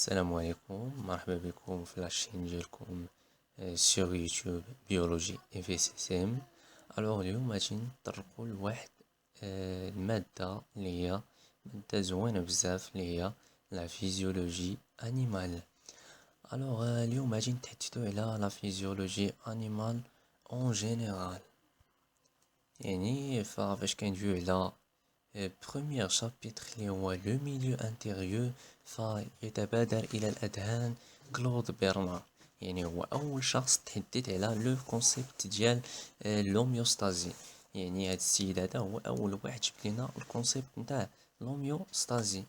السلام عليكم، مرحبا بكم في لاشين ديالكم سيغ يوتيوب بيولوجي اي في سي سي ام. الوغ اليوم غادي نطرقو لواحد المادة اللي هي مادة زوينة بزاف اللي هي لا فيزيولوجي انيمال. الوغ اليوم غادي نتحدثو على لا فيزيولوجي انيمال اون جينيرال. يعني فاش كندويو على بروميير شابيتر اللي هو لو ميليو انتيريور، فيتبادر الى الاذهان كلود بيرنار. يعني هو اول شخص تحدث على لو كونسيبت ديال لوميوستازي. يعني هذا السيد هذا هو اول واحد جاب لنا الكونسيبت نتاع لوميوستازي.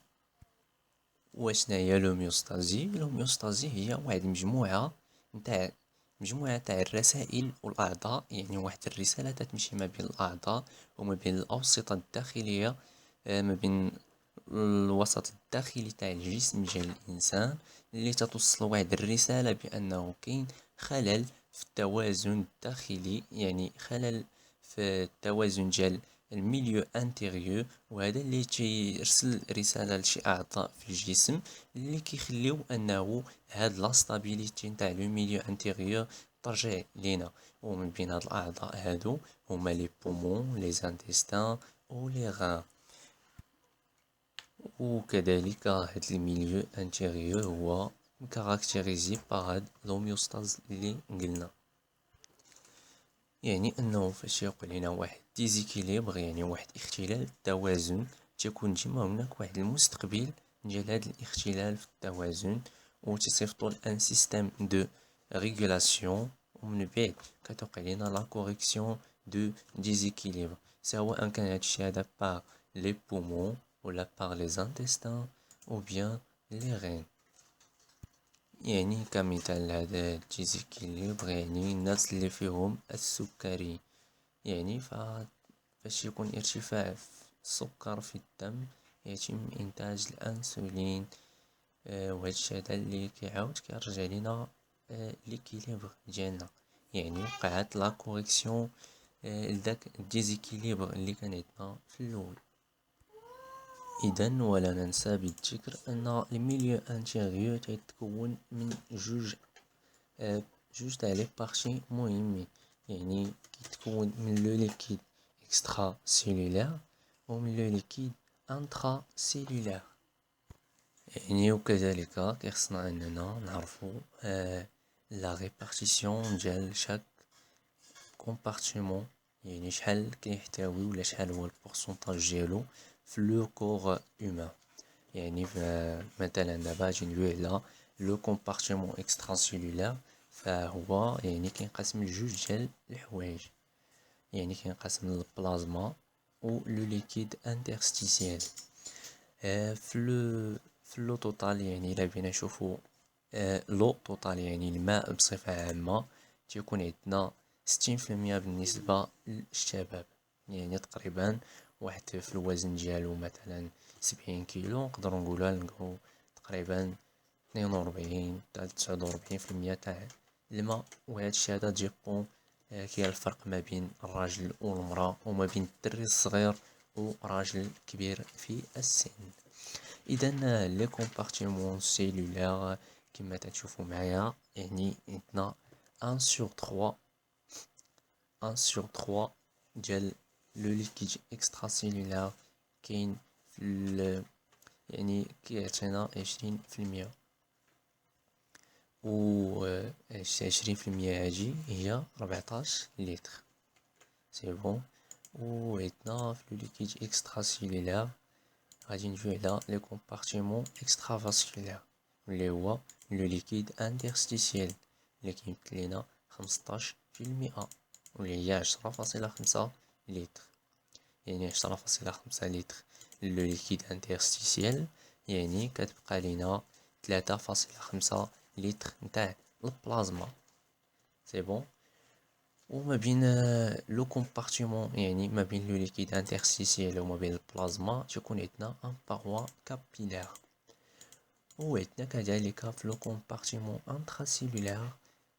واشنا هي لوميوستازي؟ لوميوستازي هي واحد مجموعة تاع الرسائل والأعضاء، يعني واحد الرسالة تتمشي ما بين الأعضاء وما بين الأوسطة الداخلية، ما بين الوسط الداخلي تاع الجسم ديال الإنسان، اللي تتوصل واحد الرسالة بأنه كاين خلل في التوازن الداخلي، يعني خلل في التوازن ديال الميليو انتيريور. وهذا اللي تيرسل رسالة لشي أعضاء في الجسم اللي كيخليو أنه هاد لا ستابيليتي نتاع لو ميليو انتيريور ترجع لينا. ومن بين هاد الأعضاء هادو هما لي بومون، لي زانتيستان و لي غان. وكذلك هاد الميليو انتيريور هو كاركتيريزي باغ هاد لوميوستاز اللي قلنا. يعني انه فاش يوقع لينا واحد ديزيكيليبر، يعني واحد اختلال في التوازن، تيكون ديما هناك واحد المستقبل ديال هاد الاختلال في التوازن، وتصيفطو لان سيستيم دو ريغولاسيون، ومن بعد كتوقع لينا لا كوريكسيون دو ديزيكيليبر، سواء كان هادشي هذا باغ لي بومون ولا باغ لي زانتيستان او بيان لي غين. يعني كمثال هذا الديزيكيليبر، يعني الناس اللي فيهم السكري، يعني فاش يكون ارتفاع في السكر في الدم يتم إنتاج الأنسولين. وهادشي هذا اللي كيعاود كيرجع لينا ليكيليبر ديالنا، يعني وقعت لا كوريكسيون لداك الديزيكيليبر اللي كان عندنا في الأول. إذن ولا ننسى بالذكر أن الميليو انتيريور تيتكون من جوج تاع لي بارتي مهمين، يعني كيتكون من لو ليكيد اكسترا سيلولار ومن لو ليكيد انترا سيلولار. يعني وكذلك كيخصنا اننا نعرفو لا ريبارتيسيون ديال شاك كومبارتيمون، يعني شحال كيحتوي ولا شحال هو البورسونتاج ديالو في لو كور هومان. يعني مثلا دابا غادي ندوي على لو كومبارتيمون اكسترا سيلولار، فهو يعني كينقسم لجوج ديال الحوايج، يعني كينقسم للبلازما و لو ليكيد انترستيسيال. في لو توتال، يعني الا بغينا نشوفو لو توتال يعني الماء بصفة عامة، تيكون عندنا 60% بالنسبة للشباب، يعني تقريبا واحد في الوزن ديالو مثلا 70 كيلو، نقدروا نقولو تقريبا 42 حتى 49% تاع الماء. وهذا الشيء هذا ديبون كاين الفرق ما بين الراجل والمرأة، وما بين الدري الصغير وراجل كبير في السن. اذا لي كومبارتيمون سيلولار كما تشوفوا معايا، يعني عندنا 1/3 ديال لو ليكيد اكسترا سيلولار كاين في يعني كيعطينا 20%، و 20% هادي هي 14 لتر، سي بون. و عندنا في لو ليكيد اكسترا سيلولار غادي نجيو على لي كومبارتيمون اكسترا فاسكولار، اللي هو لو ليكيد انترستيسيال اللي كيمثل لينا 15%، واللي هي 10.5 لتر. يعني 10.5 لتر لو ليكيد انترستيسيال، يعني كتبقى لينا 3.5 لتر نتاع البلازما، سي بون. وما بين لو كومبارتيمون، يعني ما بين لو ليكيد انترستيسيال وما بين البلازما، تكون عندنا ان باروا كابيلار. وعندنا كذلك في لو كومبارتيمون انتراسيلولار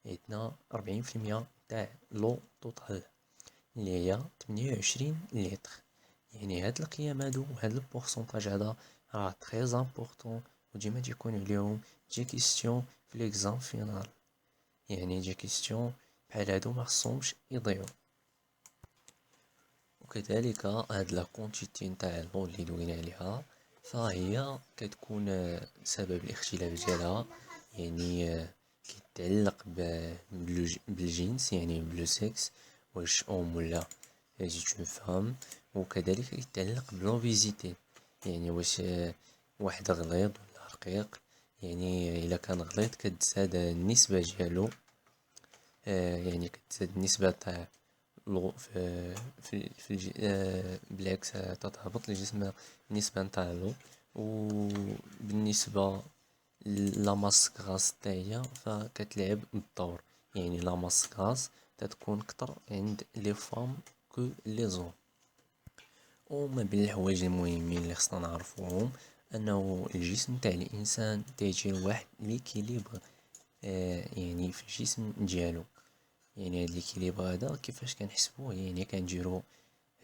عندنا 40% تاع لو توتال اللي هي 28 لتر. يعني هاد القيم هادو وهاد البورسونتاج هذا راه تري امبورطون وديما تيكون عليهم دي كيستيون في ليكزام فينال، يعني دي كيستيون بحال هادو ما خصهمش يضيعوا. وكذلك هاد لا كونتيتي نتاع لو اللي دوينا عليها فهي كتكون سبب الاختلاف ديالها، يعني كيتعلق بالجنس، يعني بلو سيكس، واش اوم ولا جيت اون فام. وكذلك كيتعلق بلوبيزيتي، يعني واش واحد غليظ ولا رقيق. يعني الا كان غليظ كتزاد النسبة ديالو، يعني كتزاد النسبة تاع لو في بالعكس تتهبط الجسم النسبة نتاع لو. وبالنسبة لا ماس غاز حتى هي فكتلعب الدور، يعني لا ماس غاز تتكون كتر عند لي فام كو لي زوم. وما بين الحوايج المهمين اللي خصنا نعرفوهم انه الجسم تاع الانسان تيجي واحد ليكيليبر يعني في الجسم ديالو. يعني هاد ليكيليبر هذا كيفاش كنحسبوه؟ يعني كنديرو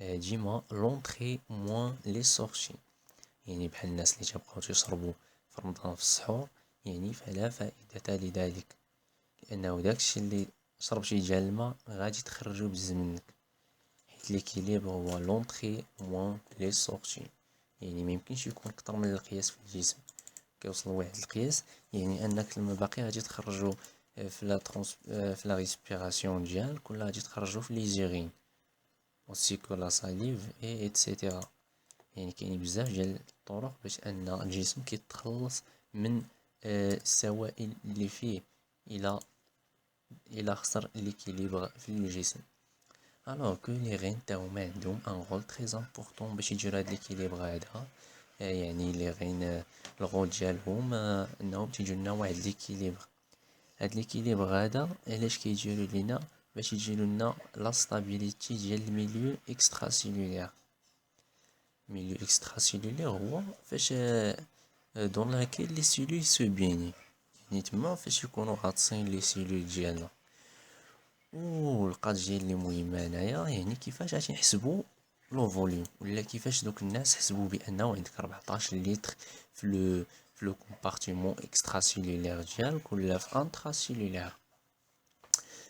ديما لونطري موان لي سورتي، يعني بحال الناس اللي تيبقاو تيشربوا في رمضان في السحور، يعني فلا فائدة لذلك، لانه داكشي اللي شربتي ديال الماء غادي تخرجو بزز منك، حيت ليكيليبر هو لونطري موان لي سورتي. يعني ميمكنش يكون كتر من القياس في الجسم، كيوصل لواحد القياس يعني انك الماء باقي غادي تخرجو في لا في لا ريسبيراسيون ديالك، ولا غادي تخرجو في لي زيغين اوسي كو لا ساليف اي اتسيتيرا. يعني كاين بزاف ديال الطرق باش ان الجسم كيتخلص من السوائل اللي فيه الى خسر ليكيليبر في الجسم. الوغ كو لي غين تا هما عندهم ان رول تري امبورطون باش يديرو هاد ليكيليبر هذا. يعني لي غين الغول ديالهم انهم تيجيو لنا واحد ليكيليبر. هاد ليكيليبر هذا علاش كيديرو لينا؟ باش يجيرو لنا لا ستابيليتي ديال الميليو اكسترا سيلولير. ميليو اكسترا سيلولير هو فاش دون لاكيل لي سيلول سو بيني، يعني تما فاش يكونوا غاطسين لي سيلول ديالنا. والقضيه اللي مهمه هنايا يعني كيفاش غادي نحسبوا لو فوليوم، ولا كيفاش دوك الناس حسبوا بانه عندك 14 لتر في لو كومبارتيمون اكسترا سيلولير ديالك ولا في انترا سيلولير.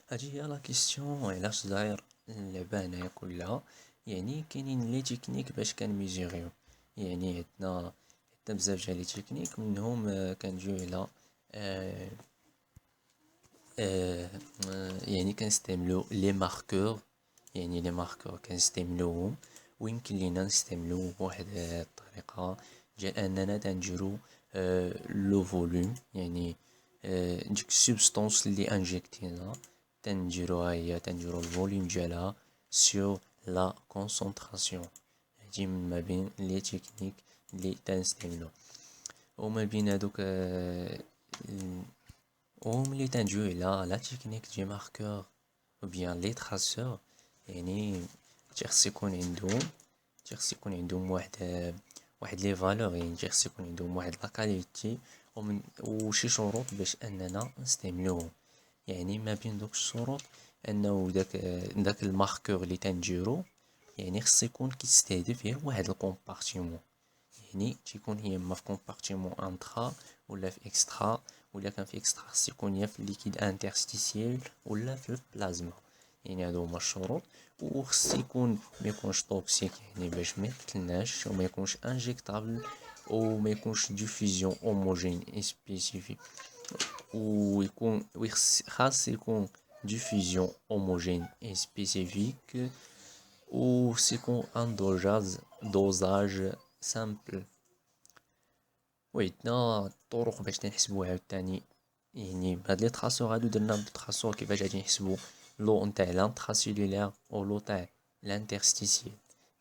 هادي هي لا كيسيون علاش داير اللعبه هنايا كلها. يعني كاينين لي تكنيك باش كنميزوريو، يعني عندنا بزاف ديال لي تكنيك، منهم كنجيو على آه يعني كنستعملو لي ماركور. يعني لي ماركور كنستعملوهم ويمكن لينا نستعملو بواحد الطريقة ديال اننا تنديرو لو فوليوم، يعني ديك السبستونس اللي انجيكتينا تنديروها هي تنديرو الفوليوم ديالها سور لا كونسونطراسيون. هادي من ما بين لي تكنيك اللي تنستعملو. وما بين هادوك وملي تنجيو على لا تكنيك دي ماركور او بيان لي تراسور، يعني تيخص يكون عندهم واحد لي فالور، يعني تيخص يكون عندهم واحد لا كاليتي وشي شروط باش اننا نستعملوهم. يعني ما بين دوك الشروط انه داك الماركور اللي تنديرو يعني خص يكون كيستهدف غير واحد الكومبارتيمون، يعني تيكون هي اما في كومبارتيمون انترا ولا في اكسترا، ولا كان في اكسترا خص يكون يا في الليكيد انترستيسيال ولا في البلازما. يعني هادو هما الشروط. وخص يكون ما يكونش توكسيك، يعني باش ما يقتلناش، وما يكونش انجيكتابل، وما يكونش ديفيزيون هوموجين اي سبيسيفيك، ويكون خاص يكون ديفيزيون هوموجين اي سبيسيفيك، و سيكون ان دوزاج سامبل. وعندنا طرق باش تنحسبو عاوتاني، يعني بهاد لي تراسور هادو درنا بالتراسور كيفاش غادي نحسبو لو نتاع لانتراسيلولير و لو تاع لانترستيسيال.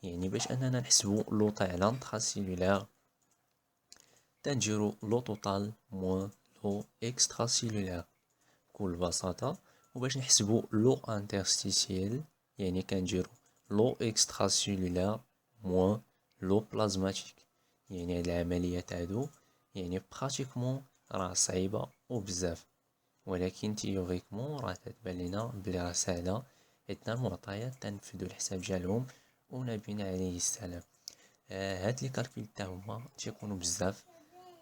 يعني باش اننا نحسبو لو تاع لانتراسيلولير تنديرو لو توتال موان لو اكسترا سيلولير بكل بساطة. وباش نحسبو لو انترستيسيال يعني كنديرو لو اكسترا سيلولير موان لو بلازماتيك. يعني هاد العمليات هادو يعني براتيكمون راه صعيبة وبزاف، ولكن تيوريكمون راه تتبان لينا بلي راه ساهلة، عندنا المعطيات تنفذو الحساب ديالهم ونبينا عليه السلام. هاد لي كالكول تا هما تيكونو بزاف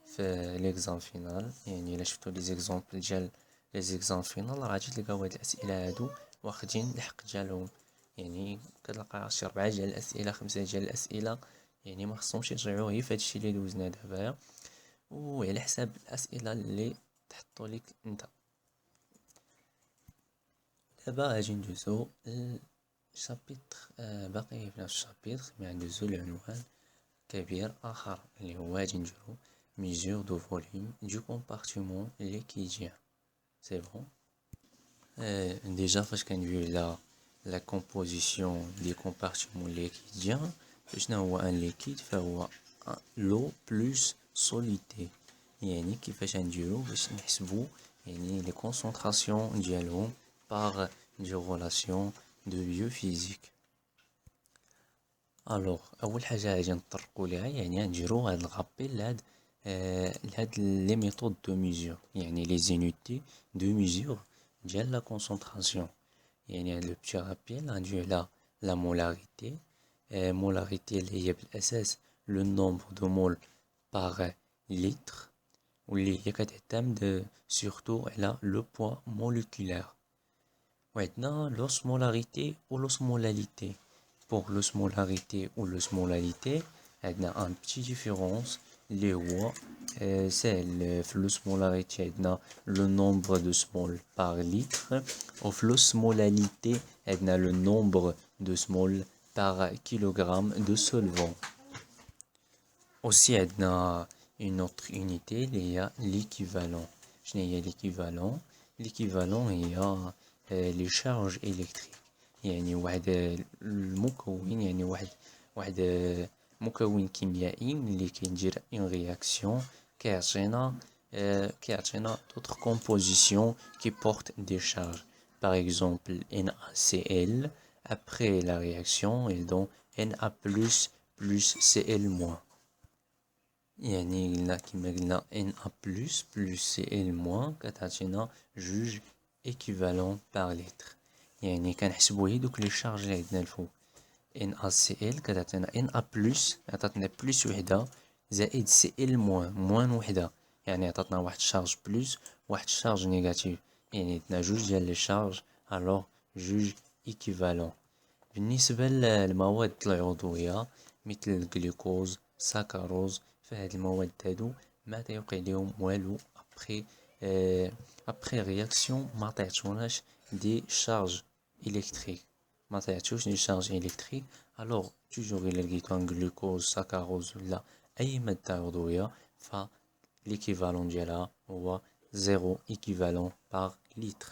في ليكزام فينال. يعني الا شفتو لي زيكزامبل ديال لي زيكزام فينال راه غادي تلقاو هاد الاسئله هادو واخدين الحق ديالهم. يعني كتلقى شي 4 ديال الاسئله 5 ديال الاسئله يعني ما خصهمش يرجعوا غير في هادشي اللي دوزنا دابا، وعلى حساب الاسئله اللي تحطوا لك انت. دابا غادي ندوزو الشابيتر باقي في نفس الشابيتر مي ندوزو العنوان كبير اخر اللي هو غادي نديرو mesure de volume du compartiment liquidien. C'est bon. Déjà فاش كندويو على la composition des compartiments liquidiens، شنو هو ان ليكيد؟ فهو l'eau plus solidité. يعني كيفاش نديرو باش نحسبو يعني لي كونسونطراسيون ديالهم par des relations de biophysique. الوغ اول حاجه غادي نطرقوا ليها يعني نديرو هاد الغابيل لهاد لي ميثود دو ميزور، يعني لي زونيتي دو ميزور ديال لا كونسونطراسيون. يعني هاد لو بتي غابيل غنديرو على لا مولاريتي. مولاريتي اللي هي بالاساس لو نومبر دو مول باغ لتر، واللي هي كتعتمد سورتو على لو بوا موليكولير. وعندنا l'osmolarité ou l'osmolalité. Pour l'osmolarité ou l'osmolalité, عندنا un petit différence اللي هو سهل. في l'osmolarité عندنا le nombre de smol par litre، وفي l'osmolalité عندنا le nombre de smol par kilogramme de solvant. Aussi عندنا une autre unité اللي هي l'équivalent. شنو هي l'équivalent؟ l'équivalent هي لي شارج الكتريك. يعني واحد المكون، يعني واحد مكون كيميائي ملي كيندير اون رياكسيون كيعطينا d'autres compositions qui portent des charges. Par exemple NaCl, après la réaction il donne Na plus Cl-. يعني قلنا كيما قلنا Na plus Cl- كتعطينا جوج équivalent par litre. يعني كنحسبو هي دوك لي شارج اللي عندنا الفوق. NaCl كتعطينا Na plus عطاتنا بلس وحدة زائد Cl- موان وحدة، يعني عطاتنا واحد الشارج بلس واحد الشارج نيجاتيف، يعني عندنا جوج ديال لي شارج الوغ جوج équivalent. بالنسبة للمواد العضوية مثل الجلوكوز ساكاروز، فهاد المواد هادو ما تيوقع ليهم والو ابخي رياكسيون ما تعطوناش دي شارج الكتريك، ما تعطيوش دي شارج الكتريك. الوغ توجور الا لقيتو ان جلوكوز ساكاروز ولا اي مادة عضوية ف ليكيفالون ديالها هو 0 équivalent par litre.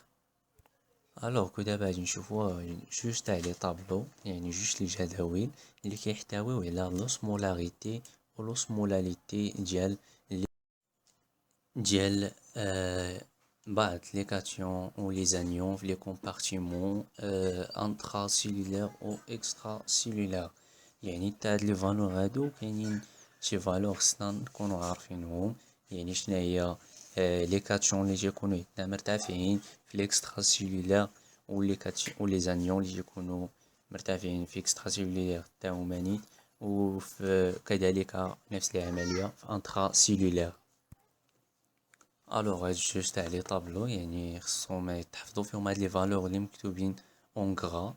الوغ كو دابا غادي نشوفو جوج تاع لي طابلو، يعني جوج لي جداول اللي كيحتويو على لوسمولاريتي و لوسمولاليتي ديال بعض لي كاتيون و لي زانيون في لي كومبارتيمون انتراسيلولير و اكسترا سيلولير. يعني تاع هاد لي فالور هادو كاينين شي فالور خصنا نكونو عارفينهم. يعني شناهي لي كاتيون اللي تيكونو عندنا مرتفعين في الاكسترا سيلولير، و لي كاتيون و لي زانيون اللي تيكونو مرتفعين في اكسترا سيلولير تاعهم نيت، و كذلك نفس العملية في انترا سيلولير. الوغ هاد جوج تاع لي طابلو يعني خصهم يتحفظو فيهم هاد لي فالور اللي مكتوبين اون غرا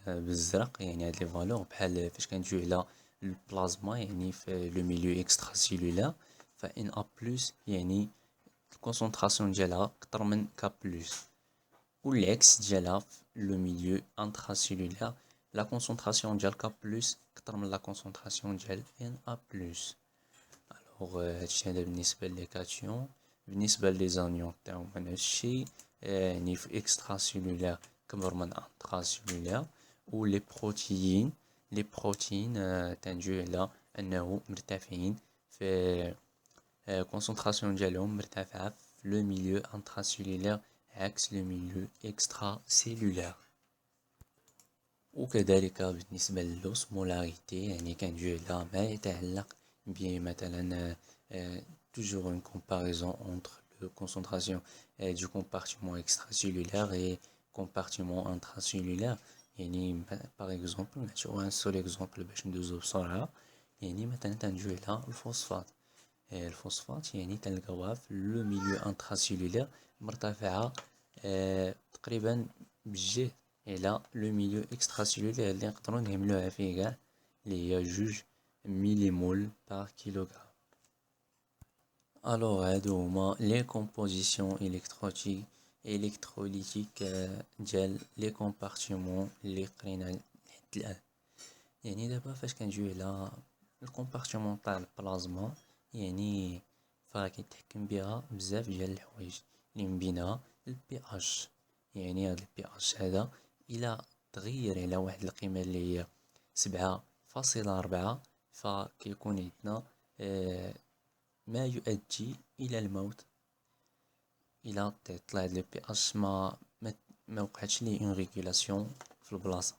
بالزرق. يعني هاد لي فالور بحال فاش كنجيو على البلازما يعني في لو ميليو اكسترا سيلولير، ف ان ا بلس يعني الكونسونطراسيون ديالها كتر من كا بلس، والعكس ديالها في لو ميليو انترا سيلولير لا كونسونطراسيون ديال كا بلس كتر من لا كونسونطراسيون ديال ان ا بلس. الوغ هادشي هذا بالنسبه لي كاتيون. بالنسبه لي زانيون تاعهم نفس الشيء، يعني في اكسترا سيلولير كبر من انترا سيلولير. و لي بروتين تنجيو على انه مرتفعين في كونسونطراسيون ديالهم مرتفعه في لو ميليو انترا سيلولير عكس لو ميليو اكسترا سيلولير. وكذلك بالنسبه للوسمولاريتي يعني كنجيو على ما يتعلق مثلا toujours une comparaison entre la concentration du compartiment extracellulaire et compartiment intracellulaire. يعني par exemple نعطيو un seul exemple باش ندوزو بسرعة. يعني مثلا تنجيو على الفوسفات، الفوسفات يعني تلقاوها في لو ميليو انتراسيلولير مرتفعة تقريبا بالجهد الى لو ميليو اكستراسيلولير اللي نقدروا نهملوها فيه كاع اللي هي 2 مليمول بار كيلوغرام. الوغ هادو هما لي كومبوزيسيون الكتروليتيك ديال لي كومبارتيمون اللي قرينا لحد الان. يعني دابا فاش كنجيو على الكومبارتيمون تاع البلازما يعني كيتحكم بها بزاف ديال الحوايج اللي من بينها البي اش. يعني هاد البي اش هذا الى تغير على واحد القيمه اللي هي 7.4 فكيكون عندنا ما يؤدي الى الموت. الى طلع هاد البي اش ما وقعتش ليه اون ريغولاسيون في البلاصه.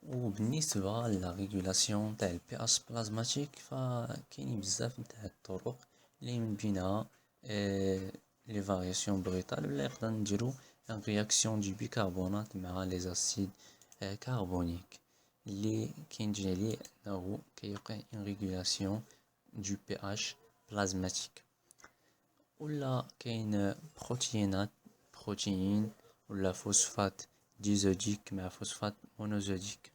وبالنسبة لا ريغولاسيون تاع البي اش بلازماتيك فكاينين بزاف نتاع الطرق اللي من بينها لي فارياسيون بروتال ولا نقدر نديرو ان رياكسيون دو بيكربونات مع لي زاسيد كربونيك اللي كينجي عليه انه كيوقع ان ريغولاسيون دو بي اش بلازماتيك. ولا كاين بروتين ولا فوسفات ديزوديك مع فوسفات مونوزوديك.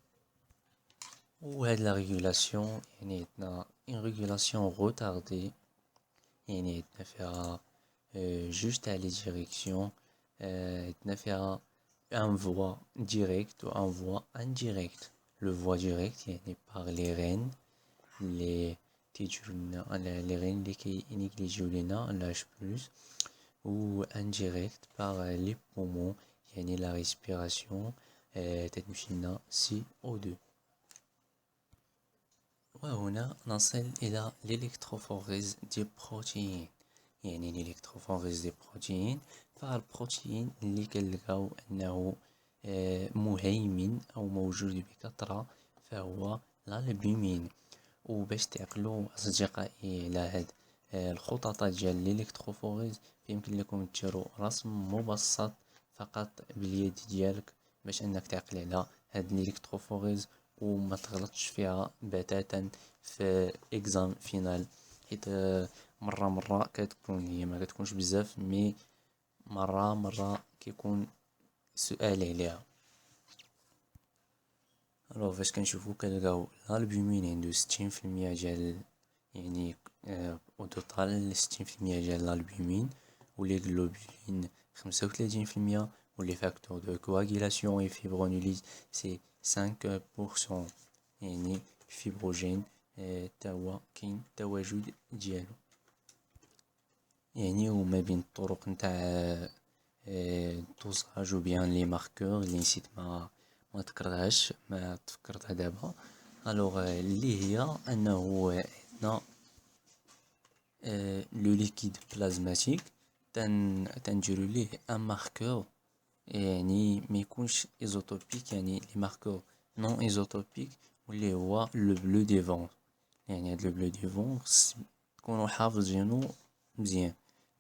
وهاد لا ريغولاسيون يعني عندنا اون ريغولاسيون روتاردي يعني عندنا فيها جوج تاع لي ديريكسيون عندنا فيها ان فوا ديريكت و ان فوا انديريكت. لو فوا ديريكت يعني باغ لي رين اللي تيجيو لنا لي رين اللي كينيكليجيو لينا لاش بلوس. و انديريكت باغ لي بومون يعني لا ريسبيراسيون تتمشي لنا CO2. وهنا نصل إلى الإلكتروفوريز دي بروتين. يعني الإلكتروفوريز دي بروتين فالبروتين اللي كنلقاو أنه مهيمن أو موجود بكثرة فهو الألبومين. وباش تعقلوا أصدقائي على هاد الخطط ديال الإلكتروفوريز يمكن لكم ديروا رسم مبسط فقط باليد ديالك باش انك تعقل على هاد الإلكتروفوريز وما تغلطش فيها بتاتا في اكزام فينال، حيت مره كتكون هي ما كتكونش بزاف مي مره كيكون سؤال عليها. الوغ فاش كنشوفو كنلقاو الالبومين عنده 60% ديال يعني او توتال 60% ديال الالبومين ولي غلوبولين 35% ولي فاكتور دو كواغيلاسيون اي فيبرونوليز سي 5% يعني فيبروجين تا هو كاين التواجد ديالو. يعني وما بين الطرق نتاع الدوزاج و بيان لي ماركور اللي نسيت ما تكرهاش ما تفكرتها دابا. الوغ اللي هي انه عندنا لو ليكيد بلازماتيك تنديرو ليه ان ماركور يعني ما يكونش ايزوتوبيك يعني لي ماركور نون ايزوتوبيك واللي هو لو بلو ديفون. يعني هاد لو بلو ديفون تكونوا حافظينو مزيان.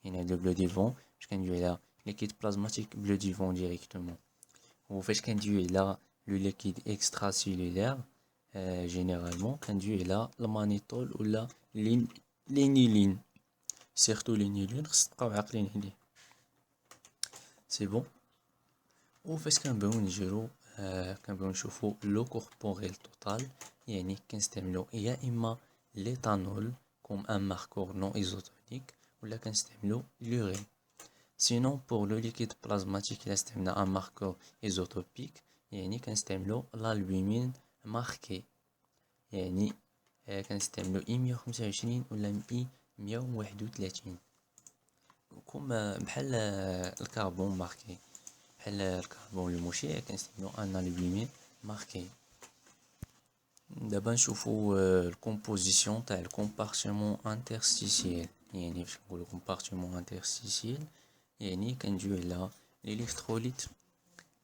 يعني هاد لو بلو ديفون باش كندويو على ليكيد بلازماتيك بلو ديفون ديريكتومون. وفاش كندويو على لو ليكيد اكسترا سيلولير جينيرالمون كندويو على المانيتول ولا لينيلين سيرتو لينيلين خص تبقاو عاقلين عليه سي بون. وفاش كنبغيو نديرو كنبغيو نشوفو لو كوربوريل توتال يعني كنستعملو يا اما ليتانول كوم ان ماركور نون ايزوتونيك ولا كنستعملو لورين. سينون بور لو ليكيد بلازماتيك الا استعملنا ان ماركور ايزوتوبيك يعني كنستعملو الالبومين ماركي يعني كنستعملو اي 125 ولا اي 131 كوم بحال الكربون ماركي بحال الكربون المشع كنستعملو ان البومين ماركي. دابا نشوفو الكومبوزيسيون تاع الكومبارتيمون انترستيسيال. يعني فاش نقولو كومبارتيمون انترستيسيال يعني كنجيو على الالكتروليت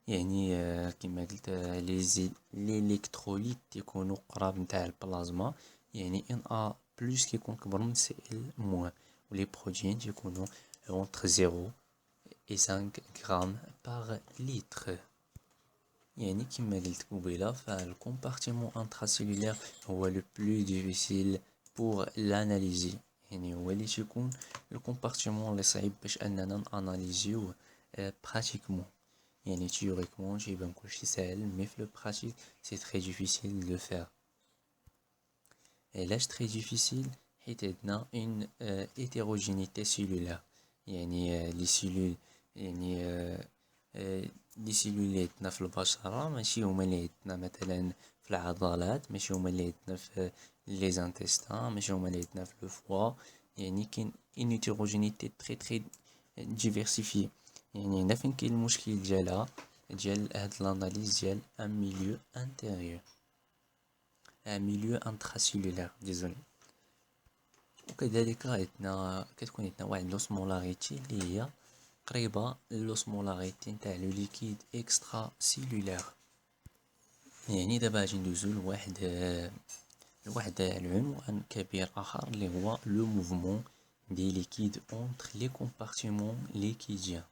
يعني كما قلت الالكتروليت يكونوا قراب نتاع البلازما يعني ان ا بلس كيكون كبر من سي ال موان ولي بروتين يكونوا entre 0 et 5 غرام باغ لتر. يعني كما قلت قبيله فالكومبارتيمون انتراسيلولير هو لو بلو ديفيسيل pour l'analyser. يعني هو اللي تيكون الكومبارتيمون اللي صعيب باش اننا ناناليزيوه براتيكمون. يعني تيوريكمون تيبان كلشي ساهل، مي في لو براتيك سي تري ديفيسيل دو فير. علاش تري ديفيسيل؟ حيت عندنا اون هيتيروجينيتي سيلولار. يعني لي سيلول، يعني لي سيلول اللي عندنا في البشرة ماشي هما اللي عندنا مثلا في العضلات، ماشي هما اللي عندنا في لي زانتيستان، ماشي هما اللي عندنا في لو فوا. يعني كاين اون هيتيروجينيتي تري ديفيرسيفي. يعني هنا فين كاين المشكل ديالها، ديال هاد لاناليز ديال ان ميليو انتيريور، ان ميليو انتراسيلولار ديزولي. وكذلك عندنا كتكون عندنا واحد لوسمولاريتي اللي هي قريبة للوسمولاريتي نتاع لو ليكيد اكسترا سيلولار. يعني دابا غادي ندوزو لواحد العنوان كبير اخر اللي هو لو موفمون دي ليكيد اونتر لي كومبارتيمون ليكيديان.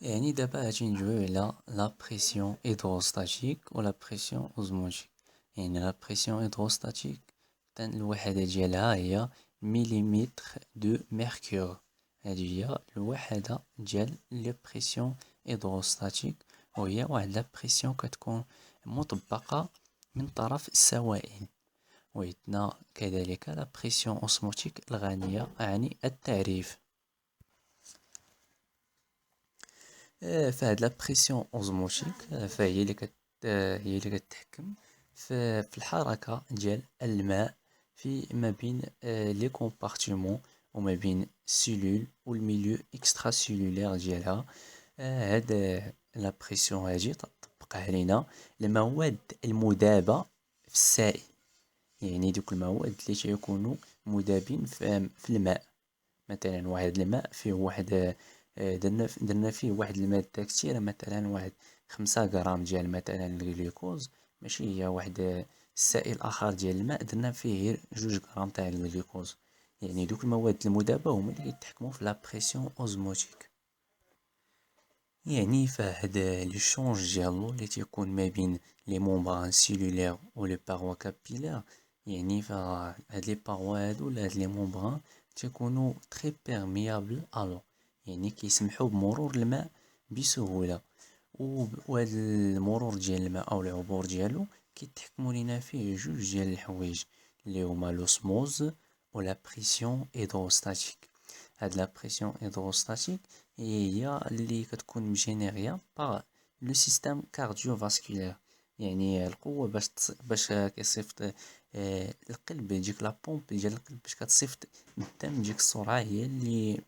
يعني دابا غادي نجيو على لا بريسيون هيدروستاتيك و لا بريسيون اوزموتيك. يعني لا بريسيون هيدروستاتيك الوحدة ديالها هي مليمتر دو ميركور. هذه هي الوحدة ديال لي بريسيون هيدروستاتيك، وهي واحد لا بريسيون كتكون مطبقة من طرف السوائل. وعندنا كذلك لا بريسيون اوسموتيك الغنية عن التعريف. فهاد لا بريسيون اوزموتيك فهي اللي كتحكم في الحركة ديال الماء ما بين لي كومبارتيمون وما بين السيلول والميليو اكسترا سيلولير ديالها. هاد لا بريسيون هادي تطبق علينا المواد المذابة في السائل. يعني دوك المواد اللي تيكونوا مذابين في الماء. مثلا واحد الماء فيه واحد درنا فيه واحد المادة كتيرة، مثلا واحد 5 غرام ديال مثلا الجلوكوز، ماشي هي واحد السائل اخر ديال الماء درنا فيه 2 غرام تاع الجلوكوز. يعني دوك المواد المذابة هما اللي كيتحكموا في لا بريسيون اوزموتيك. يعني فهاد لي شونج ديالو اللي تيكون ما بين لي ممبران سيلولير و لي باروا كابيلار. يعني فهاد لي باروا هادو ولا هاد لي ممبران تيكونوا تري بيرميابل الو، يعني كيسمحوا بمرور الماء بسهوله. وهاد المرور ديال الماء او العبور ديالو كيتحكموا لينا فيه 2 ديال الحوايج اللي هما لوسموز ولا بريسيون هيدروستاتيك. هاد لا بريسيون هيدروستاتيك هي اللي كتكون مجينيريا باغ لو سيستيم كارديوفاسكولير. يعني القوه باش كيصيفط القلب، ديك لا بومب ديال القلب باش كتصيفط الدم ديك السرعه هي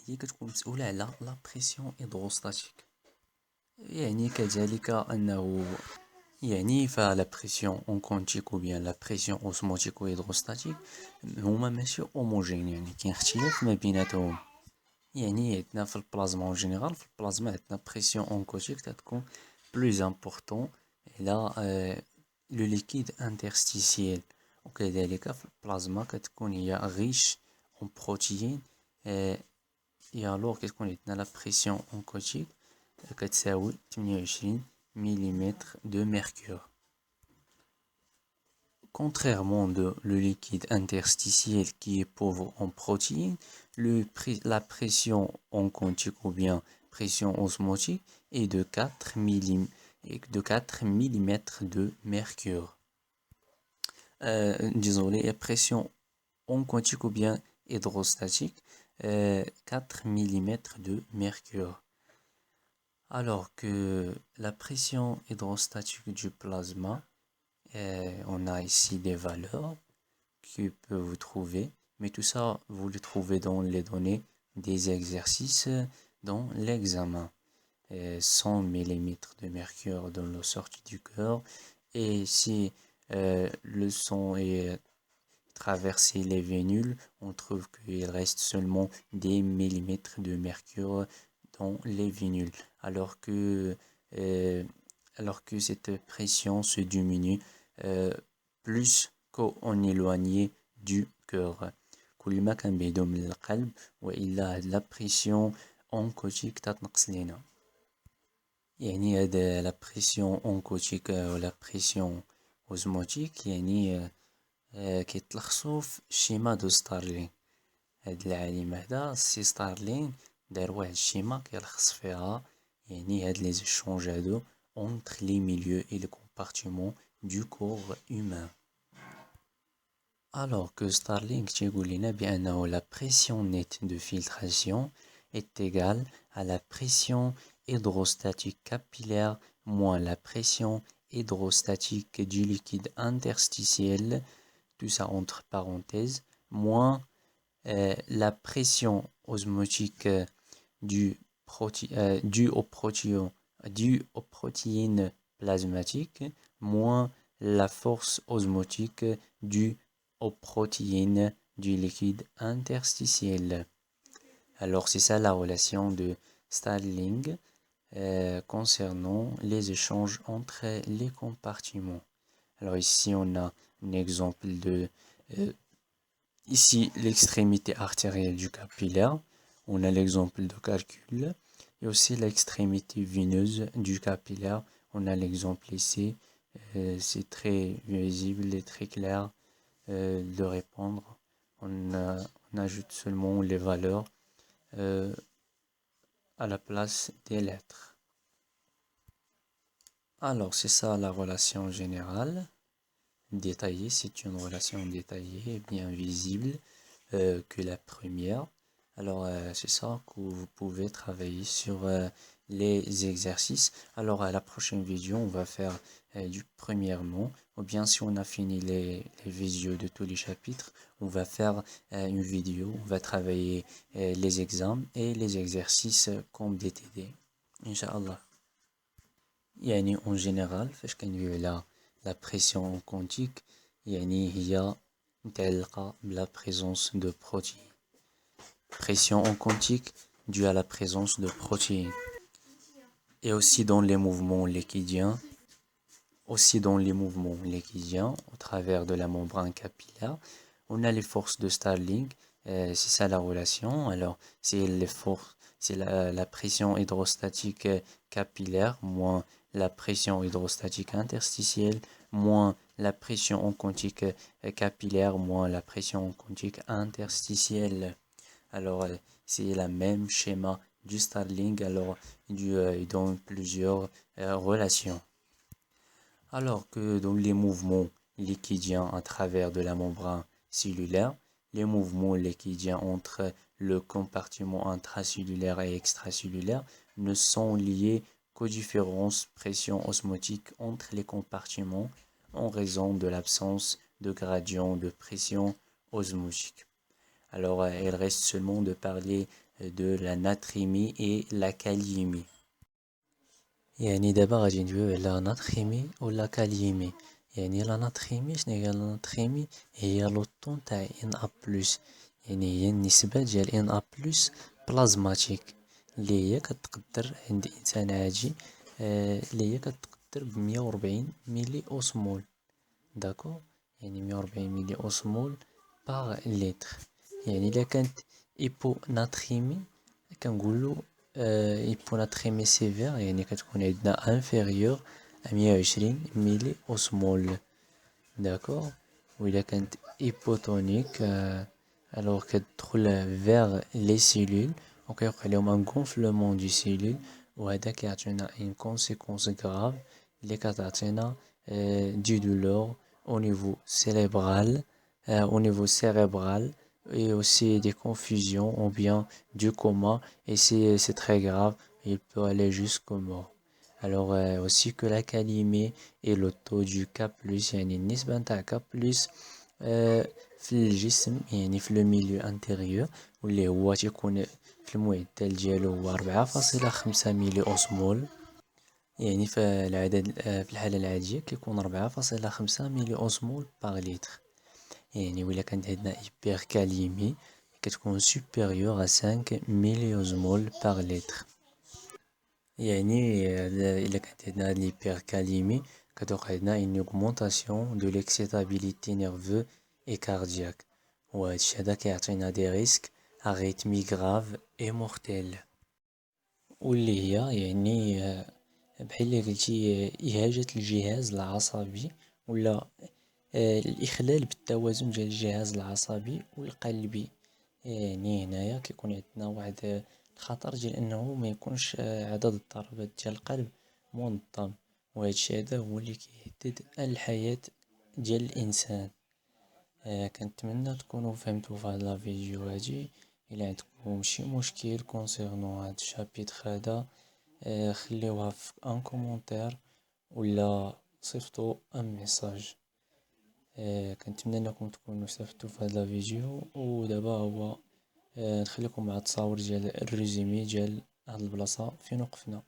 كتكون مسؤوله على لا بريسيون هيدروستاتيك. يعني كذلك انه يعني فلا بريسيون اون كونتيك و بيان لا بريسيون اوسموتيك و هيدروستاتيك هما ماشي هوموجين، يعني كاين اختلاف ما بيناتهم. يعني عندنا في البلازما اون جينيرال، في البلازما عندنا بريسيون اونكوتيك تكون بلوز امبورطون على لو ليكيد انترستيسيال. وكذلك في البلازما كتكون هي غيش اون بروتيين. يا لور كتكون عندنا لا بريسيون اونكوتيك كتساوي 28 مليمتر دو ميركور. Contrairement de le liquide interstitiel qui est pauvre en protéines, la pression oncotique ou bien pression osmotique est de 4 mm de mercure. Désolé, la pression oncotique ou bien hydrostatique, 4 mm de mercure. Alors que la pression hydrostatique du plasma, on a ici des valeurs que vous trouver, mais tout ça, vous le trouvez dans les données des exercices dans l'examen. 100 mm de mercure dans la sortie du cœur, et si le sang est traversé les vénules, on trouve qu'il reste seulement des millimètres de mercure dans les vénules, alors que cette pression se diminue plus qu'on éloigné du cœur. كل ما كان بعيدو من القلب والا هاد لا بريسيون اونكوتيك تتنقص لينا. يعني هاد لا بريسيون اونكوتيك ولا بريسيون اوزموتيك يعني كيتلخصوا في الشيما دو ستارلين. هاد العالم هدا سي ستارلين دار واحد الشيما كيلخص فيها يعني هاد لي زيشونج هادو entre les milieux et les compartiments du corps humain. Alors que Starlink تيقول لنا بأنه la pression nette de filtration est égale à la pression hydrostatique capillaire moins la pression hydrostatique du liquide interstitiel, tout ça entre parenthèses, moins la pression osmotique due aux protéines plasmatiques, moins la force osmotique due aux protéines du liquide interstitiel. Alors c'est ça la relation de Starling concernant les échanges entre les compartiments. Alors ici on a un exemple de ici l'extrémité artérielle du capillaire. On a l'exemple de calcul et aussi l'extrémité veineuse du capillaire. On a l'exemple ici. C'est très visible et très clair de répondre. On ajoute seulement les valeurs à la place des lettres. Alors, c'est ça la relation générale. Détaillée, c'est une relation détaillée, bien visible que la première. Alors, c'est ça que vous pouvez travailler sur les exercices. Alors, à la prochaine vidéo, on va faire du premièrement, ou bien si on a fini les vidéos de tous les chapitres, on va faire une vidéo, on va travailler les examens et les exercices comme DTD. Inch'Allah. يعني en général فاش كندويو على la pression quantique يعني هي متعلقة بلا présence de protéines. Pression en quantique due à la présence de protéines. Et aussi dans les mouvements liquidiens, au travers de la membrane capillaire, on a les forces de Starling. C'est ça la relation. Alors, c'est les forces, c'est la pression hydrostatique capillaire moins la pression hydrostatique interstitielle moins la pression en quantique capillaire moins la pression en quantique interstitielle. Alors, c'est le même schéma du Starling, alors dans plusieurs relations. Alors que dans les mouvements liquidiens à travers de la membrane cellulaire, les mouvements liquidiens entre le compartiment intracellulaire et extracellulaire ne sont liés qu'aux différences pression osmotique entre les compartiments en raison de l'absence de gradient de pression osmotique. Alors, il reste seulement de parler de la natrémie et la kaliémie. يعني دابا غادي ندويو على ناتريمي ولا كاليمي. يعني لا ناتريمي شنو هي لا ناتريمي؟ هي لوطون تاع ان ا بلس، يعني هي النسبة ديال ان ا بلس بلازماتيك اللي هي كتقدر عند انسان عادي اللي هي كتقدر بمية وربعين ميلي اوسمول. داكو يعني 140 ميلي اوسمول باغ لتر. يعني الا كانت ايبوناتريمي كنقولو ايبوناتريمي سيفير يعني كتكون عندنا انفيريور 120 ميلي اوسمول. داكور. وإلا كانت ايبوتونيك الوغ كتدخل فيغ لي سيلول وكيوقع لهم ان غونفلومون دي سيلول، وهذا كيعطينا ان كونسيكونس غراف اللي كتعطينا دي دولور au niveau cérébral et aussi des confusions ou bien du coma, et c'est très grave, il peut aller jusqu'au mort. Alors aussi que la calémie et le taux du K+, يعني النسبة نتاع K+, في الجسم يعني في le milieu intérieur واللي هو تيكون في المعدل ديالو هو 4.5 ميلي أوسمول. يعني في الحالة العادية كيكون 4.5 ميلي أوسمول باغ لتر. يعني وإلا كانت عندنا hypercalémie كتكون supérieure à 5 ميلي أوسمول باغ لتر. يعني إلا كانت عندنا هاد الhypercalémie كتوقع عندنا une augmentation de l'excitabilité nerveuse et cardiaque، وهادشي هدا كيعطينا des risques arythmie grave et mortelle، واللي هي يعني بحال اللي قلتي إهاجة الجهاز العصبي ولا الإخلال بالتوازن ديال الجهاز العصبي والقلبي. يعني هنايا كيكون عندنا واحد الخطر ديال انه ما يكونش عدد الضربات ديال القلب منظم، وهذا الشيء هذا هو اللي كيهدد الحياة ديال الانسان. كنتمنى تكونوا فهمتوا في هاد لا فيديو هادي. الى عندكم شي مشكل كونسيرنو هاد الشابيتر هذا، خليوها في ان كومونتير ولا صيفطوا ان ميساج. كنتمنى انكم تكونوا استفدتوا في هذا الفيديو. ودابا هو نخليكم مع التصاور ديال الريزومي ديال هاد البلاصه فين وقفنا.